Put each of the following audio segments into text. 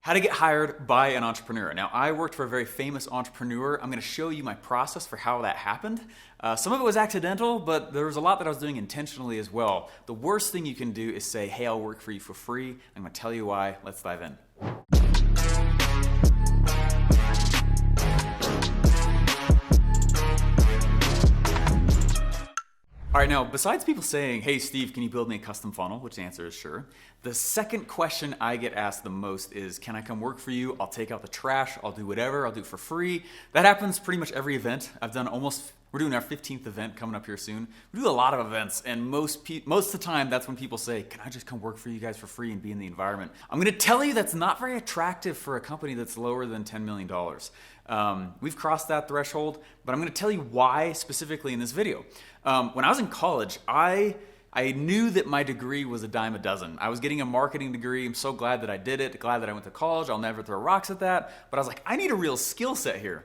How to get hired by an entrepreneur. Now, I worked for a very famous entrepreneur. I'm going to show you my process for how that happened. Some of it was accidental, but there was a lot that I was doing intentionally as well. The worst thing you can do is say, hey, I'll work for you for free. I'm going to tell you why. Let's dive in. All right, now, besides people saying, hey, Steve, can you build me a custom funnel? Which the answer is sure. The second question I get asked the most is, can I come work for you? Of take out the trash. I'll do whatever. I'll do it for free. That happens pretty much every event. We're doing our 15th event coming up here soon. We do a lot of events, and most of the time, that's when people say, can I just come work for you guys for free and be in the environment? I'm going to tell you that's not very attractive for a company that's lower than $10 million. We've crossed that threshold, but I'm going to tell you why specifically in this video. When I was in college, I knew that my degree was a dime a dozen. I was getting a marketing degree. I'm so glad that I did it, glad that I went to college. I'll never throw rocks at that. But I was like, I need a real skill set here.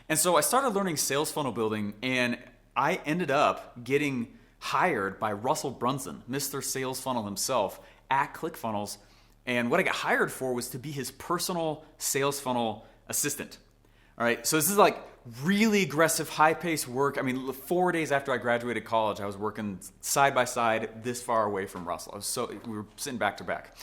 And so I started learning sales funnel building, and I ended up getting hired by Russell Brunson, Mr. Sales Funnel himself, at ClickFunnels. And what I got hired for was to be his personal sales funnel assistant. All right, so this is like really aggressive, high-paced work. I mean, 4 days after I graduated college, I was working side by side this far away from Russell. We were sitting back to back.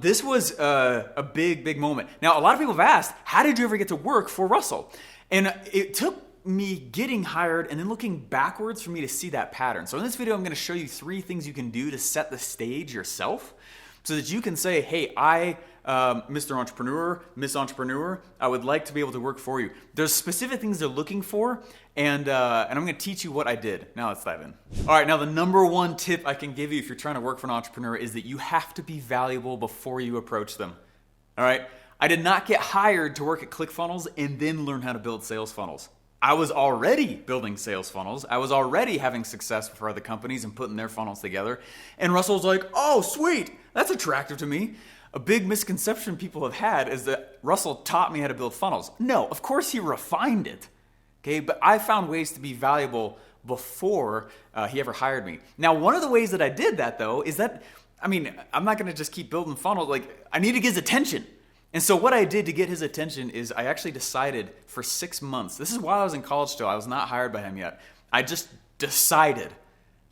This was a big, big moment. Now, a lot of people have asked, how did you ever get to work for Russell? And it took me getting hired and then looking backwards for me to see that pattern. So in this video, I'm going to show you 3 things you can do to set the stage yourself so that you can say, hey, Mr. Entrepreneur, Miss Entrepreneur, I would like to be able to work for you. There's specific things they're looking for, and I'm going to teach you what I did. Now let's dive in. All right, now the number one tip I can give you if you're trying to work for an entrepreneur is that you have to be valuable before you approach them. All right? I did not get hired to work at ClickFunnels and then learn how to build sales funnels. I was already building sales funnels. I was already having success for other companies and putting their funnels together. And Russell was like, oh, sweet, that's attractive to me. A big misconception people have had is that Russell taught me how to build funnels. No, of course he refined it. Okay, but I found ways to be valuable before he ever hired me. Now, one of the ways that I did that though is that, I'm not gonna just keep building funnels. Like, I need to get his attention. And so what I did to get his attention is I actually decided for 6 months, this is while I was in college still, I was not hired by him yet. I just decided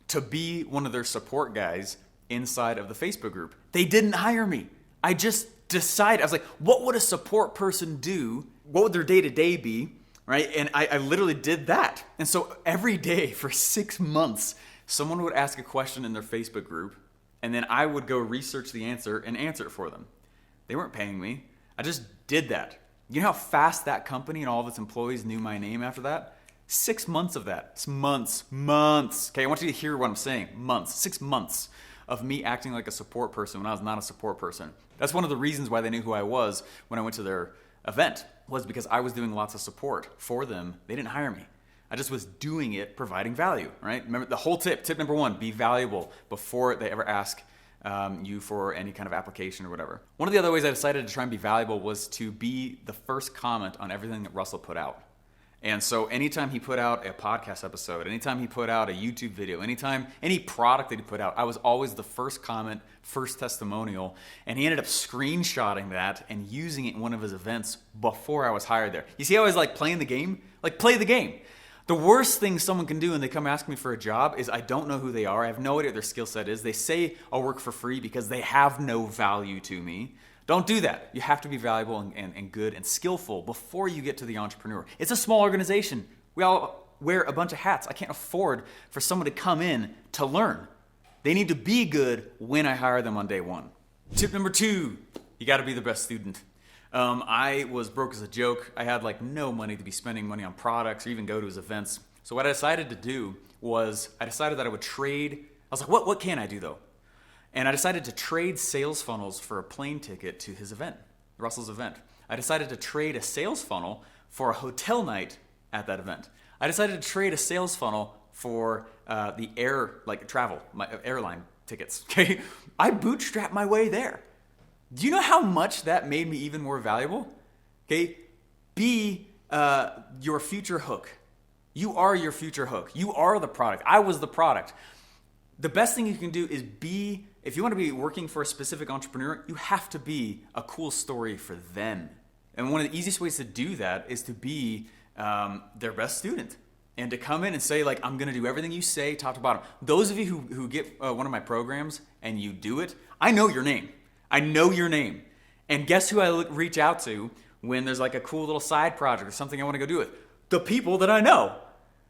to be one of their support guys inside of the Facebook group. They didn't hire me. I just decided, I was like, what would a support person do? What would their day-to-day be, right? And I literally did that. And so every day for 6 months, someone would ask a question in their Facebook group, and then I would go research the answer and answer it for them. They weren't paying me. I just did that. You know how fast that company and all of its employees knew my name after that? 6 months of that. It's months. Okay, I want you to hear what I'm saying. Months. 6 months of me acting like a support person when I was not a support person. That's one of the reasons why they knew who I was when I went to their event, was because I was doing lots of support for them. They didn't hire me. I just was doing it, providing value, right? Remember the whole tip number 1, be valuable before they ever ask you for any kind of application or whatever. One of the other ways I decided to try and be valuable was to be the first comment on everything that Russell put out. And so anytime he put out a podcast episode, anytime he put out a YouTube video, any product that he put out, I was always the first comment, first testimonial. And he ended up screenshotting that and using it in one of his events before I was hired there. You see how I was like playing the game? Like, play the game. The worst thing someone can do when they come ask me for a job is I don't know who they are. I have no idea what their skill set is. They say I'll work for free because they have no value to me. Don't do that. You have to be valuable and good and skillful before you get to the entrepreneur. It's a small organization. We all wear a bunch of hats. I can't afford for someone to come in to learn. They need to be good when I hire them on day 1. Tip number 2, you got to be the best student. I was broke as a joke. I had like no money to be spending money on products or even go to his events. So what I decided to do was I decided that I would trade. I was like, what can I do though? And I decided to trade sales funnels for a plane ticket to his event, Russell's event. I decided to trade a sales funnel for a hotel night at that event. I decided to trade a sales funnel for the airline tickets. Okay, I bootstrapped my way there. Do you know how much that made me even more valuable? Okay, be your future hook. You are your future hook. You are the product. I was the product. The best thing you can do is be if you want to be working for a specific entrepreneur, you have to be a cool story for them. And one of the easiest ways to do that is to be their best student and to come in and say, like, I'm going to do everything you say, top to bottom. Those of you who get one of my programs and you do it, I know your name. I know your name. And guess who I reach out to when there's like a cool little side project or something I want to go do with? The people that I know.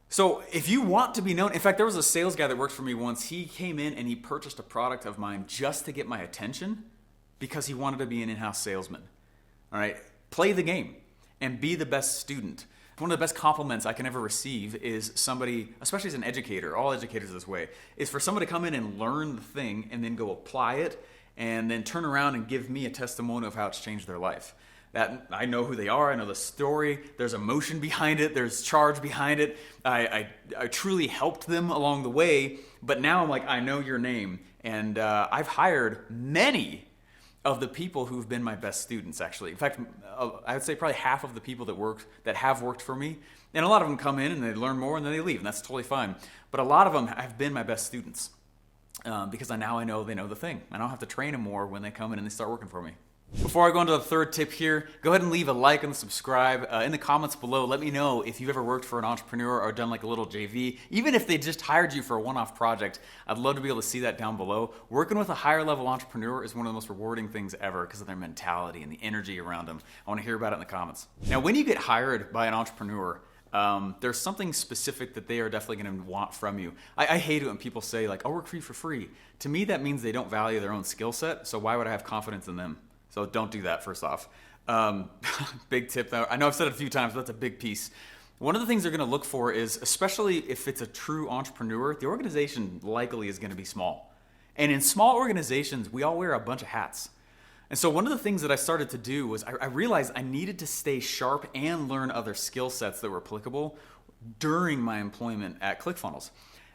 So if you want to be known, in fact, there was a sales guy that worked for me once. He came in and he purchased a product of mine just to get my attention because he wanted to be an in-house salesman. All right, play the game and be the best student. One of the best compliments I can ever receive is somebody, especially as an educator, all educators this way, is for somebody to come in and learn the thing and then go apply it and then turn around and give me a testimonial of how it's changed their life. That I know who they are, I know the story, there's emotion behind it, there's charge behind it. I truly helped them along the way, but now I'm like, I know your name. And I've hired many of the people who've been my best students, actually. In fact, I would say probably half of the people that have worked for me, and a lot of them come in and they learn more and then they leave, and that's totally fine. But a lot of them have been my best students because now I know they know the thing. I don't have to train them more when they come in and they start working for me. Before I go into the third tip here, go ahead and leave a like and subscribe. In the comments below, let me know if you've ever worked for an entrepreneur or done like a little JV. Even if they just hired you for a one-off project, I'd love to be able to see that down below. Working with a higher level entrepreneur is one of the most rewarding things ever because of their mentality and the energy around them. I want to hear about it in the comments. Now, when you get hired by an entrepreneur, there's something specific that they are definitely going to want from you. I hate it when people say like, I'll work for you for free. To me, that means they don't value their own skill set, so why would I have confidence in them? So don't do that, first off. Big tip, though. I know I've said it a few times, but that's a big piece. One of the things they're going to look for is, especially if it's a true entrepreneur, the organization likely is going to be small. And in small organizations, we all wear a bunch of hats. And so one of the things that I started to do was I realized I needed to stay sharp and learn other skill sets that were applicable during my employment at ClickFunnels.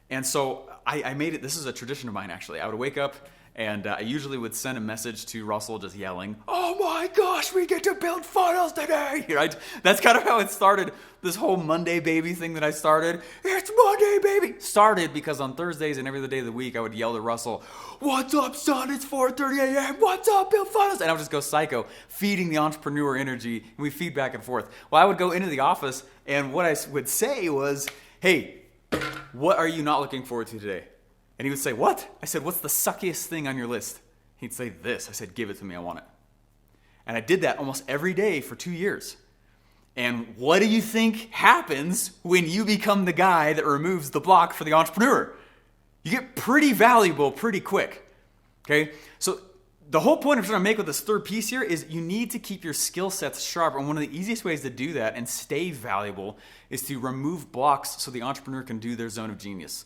And so I made it, this is a tradition of mine actually. I would wake up and I usually would send a message to Russell just yelling, "Oh my gosh, we get to build funnels today!" Right? That's kind of how it started. This whole Monday baby thing that I started. It's Monday baby! Started because on Thursdays and every other day of the week, I would yell to Russell, "What's up, son? It's 4:30 a.m. What's up, build funnels?" And I would just go psycho, feeding the entrepreneur energy, and we feed back and forth. Well, I would go into the office, and what I would say was, "Hey, what are you not looking forward to today?" And he would say, "What?" I said, "What's the suckiest thing on your list?" He'd say, "This." I said, "Give it to me, I want it." And I did that almost every day for 2 years. And what do you think happens when you become the guy that removes the block for the entrepreneur? You get pretty valuable pretty quick, okay? So the whole point I'm trying to make with this third piece here is you need to keep your skill sets sharp. And one of the easiest ways to do that and stay valuable is to remove blocks so the entrepreneur can do their zone of genius.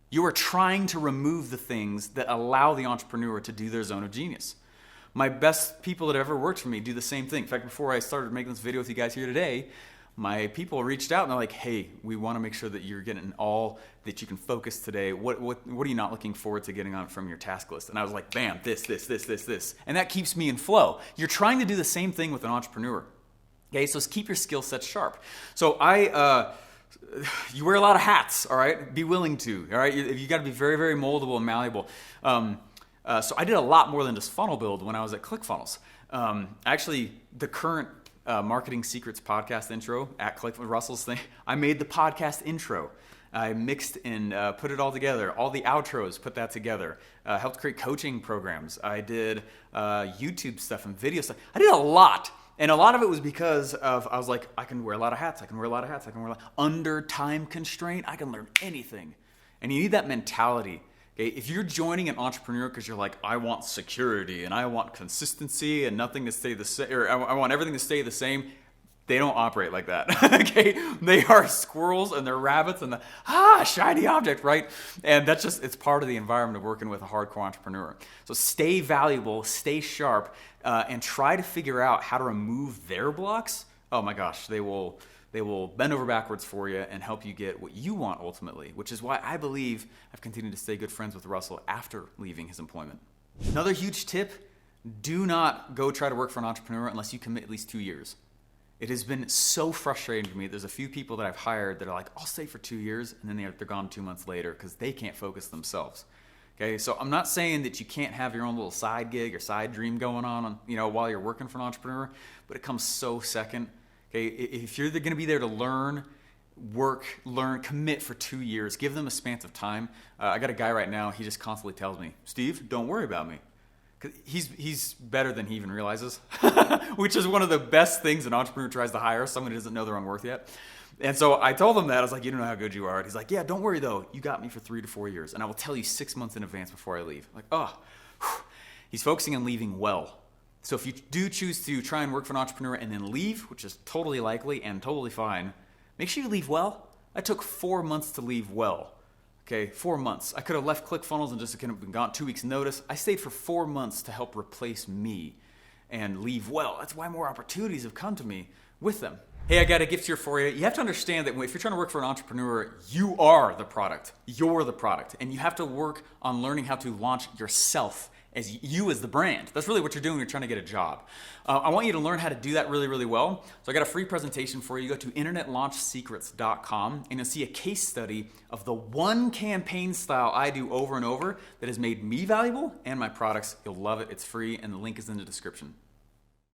You are trying to remove the things that allow the entrepreneur to do their zone of genius. My best people that have ever worked for me do the same thing. In fact, before I started making this video with you guys here today, my people reached out and they're like, "Hey, we want to make sure that you're getting all that you can focus today. What are you not looking forward to getting on from your task list?" And I was like, bam, this. And that keeps me in flow. You're trying to do the same thing with an entrepreneur. Okay, so keep your skill sets sharp. So you wear a lot of hats, all right? Be willing to, all right? You got to be very, very moldable and malleable. So I did a lot more than just funnel build when I was at ClickFunnels. Actually, the current Marketing Secrets podcast intro at Russell's thing, I made the podcast intro. I mixed and put it all together. All the outros, put that together. Helped create coaching programs. I did YouTube stuff and video stuff. I did a lot. And a lot of it was because I was like, I can wear a lot of hats. Under time constraint, I can learn anything. And you need that mentality. Okay? If you're joining an entrepreneur because you're like, I want security and I want consistency and nothing to stay the same, or I want everything to stay the same, they don't operate like that. Okay? They are squirrels and they're rabbits and shiny object, right? And that's just, it's part of the environment of working with a hardcore entrepreneur. So stay valuable, stay sharp, and try to figure out how to remove their blocks. Oh my gosh, they will bend over backwards for you and help you get what you want ultimately, which is why I believe I've continued to stay good friends with Russell after leaving his employment. Another huge tip, do not go try to work for an entrepreneur unless you commit at least 2 years. It has been so frustrating for me. There's a few people that I've hired that are like, I'll stay for 2 years, and then they're gone 2 months later because they can't focus themselves. Okay, so I'm not saying that you can't have your own little side gig or side dream going on, while you're working for an entrepreneur, but it comes so second. Okay, if you're going to be there to learn, commit for 2 years, give them a span of time. I got a guy right now, he just constantly tells me, Steve, don't worry about me. 'Cause he's better than he even realizes, which is one of the best things an entrepreneur tries to hire, someone who doesn't know their own worth yet. And so I told him that. I was like, you don't know how good you are. And he's like, yeah, don't worry though. You got me for 3 to 4 years. And I will tell you 6 months in advance before I leave. I'm like, oh, whew. He's focusing on leaving well. So if you do choose to try and work for an entrepreneur and then leave, which is totally likely and totally fine, make sure you leave well. I took 4 months to leave well. Okay, 4 months. I could have left ClickFunnels and just been gone 2 weeks notice. I stayed for 4 months to help replace me and leave well. That's why more opportunities have come to me with them. Hey, I got a gift here for you. You have to understand that if you're trying to work for an entrepreneur, you are the product. You're the product. And you have to work on learning how to launch yourself as you as the brand. That's really what you're doing when you're trying to get a job. I want you to learn how to do that really, really well. So I got a free presentation for you. Go to internetlaunchsecrets.com and you'll see a case study of the one campaign style I do over and over that has made me valuable and my products. You'll love it. It's free and the link is in the description.